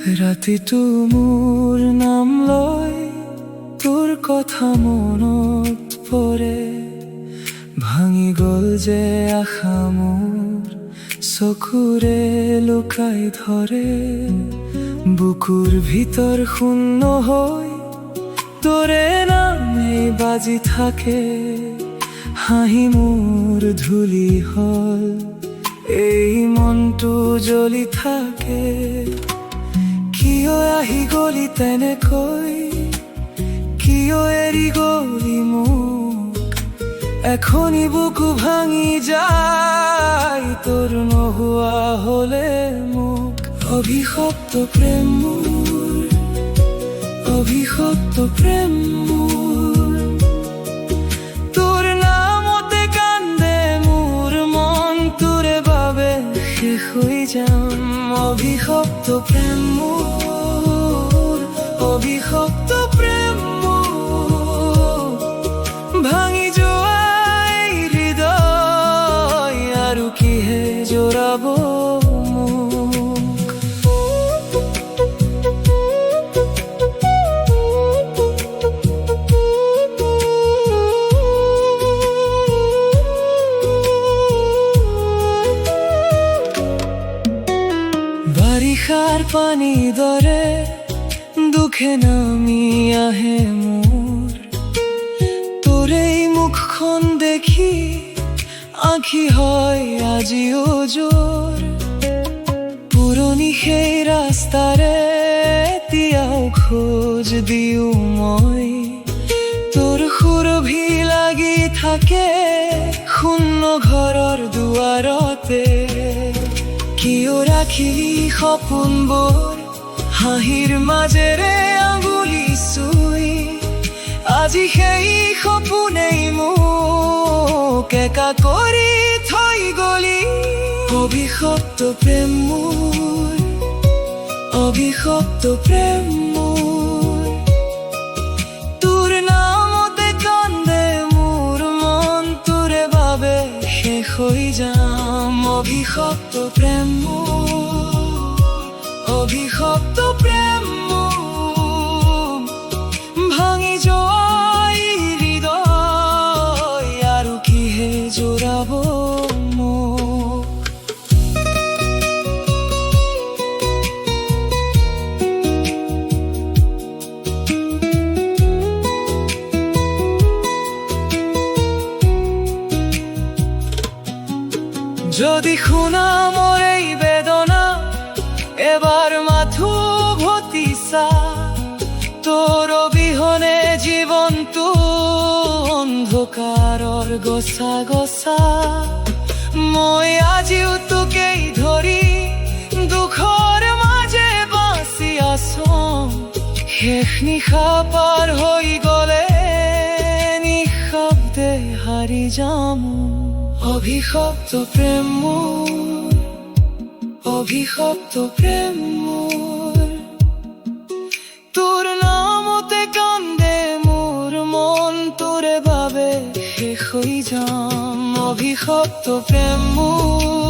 ৰাতিটো মোৰ নাম লয় তোৰ কথা মনত পৰে, ভাঙি গল যে আশা মোৰ চকুৰে লুকাই ধৰে। বুকুৰ ভিতৰ শূন্য হৈ তোৰে নামেই বাজি থাকে, হাঁহি মোৰ ধূলি হল এই মনটো জ্বলি থাকে। কিয় আহি গলি তেনেকৈ, কিয় এৰি গলি মোক, এখনি বুকু ভাঙি যায় তোৰ নোহোৱা হলে মোক। অভিশপ্ত প্ৰেম মোৰ, অভিশপ্ত প্ৰেম মোৰ, তোৰ নামতে কান্দে মোৰ মন, তোৰে বাবে শেষ হৈ যাম। অভিশপ্ত প্ৰেম মোৰ, অভিশপ্ত প্ৰেম মোৰ, ভাঙি যোৱা এই হৃদয় আৰু কিহে জোৰাব মোক। বাৰিষাৰ পানী দৰে দুখে নামি আহে মোৰ, তোৰেই মুখখন দেখি আঁখি হয় আজিও জোৰ। পুৰণি সেই ৰাস্তাৰে এতিয়াও খোজ দিও মই, তোৰ সুৰভি লাগি থাকে শূন্য ঘৰৰ দুৱাৰতে। কিয় ৰাখিলি সপোনবোৰ হাঁহিৰ মাজেৰে আঙুলি চুই, আজি সেই সপোনেই মোক একা কৰি থৈ গলি। অভিশপ্ত প্ৰেম মোৰ, অভিশপ্ত প্ৰেম মোৰ, তোৰ নামতে কান্দে মোৰ মন, তোৰে বাবে শেষ হৈ যাম। অভিশপ্ত প্ৰেম মোৰ, অভিশপ্ত প্ৰেম মোৰ, ভাঙি যোৱা এই হৃদয় আৰু কিহে জোৰাব মোক। যদি শুনা মোৰ এই বেদনা, এবাৰ মাথো ভতিছা, তোৰ অবিহনে জীৱনটো অন্ধকাৰৰ গছা গছা। মই আজিও তোকেই ধৰি দুখৰ মাজে বাচি আছো, শেষ নিশা পাৰ হৈ গলে নিঃশব্দে হাৰি যাম। অভিশপ্ত প্ৰেম মোৰ, অভিশপ্ত প্ৰেম মোৰ, তোৰ নামতে কান্দে মোৰ মন, তোৰে বাবে শেষ হৈ যাম। অভিশপ্ত প্ৰেম মোৰ।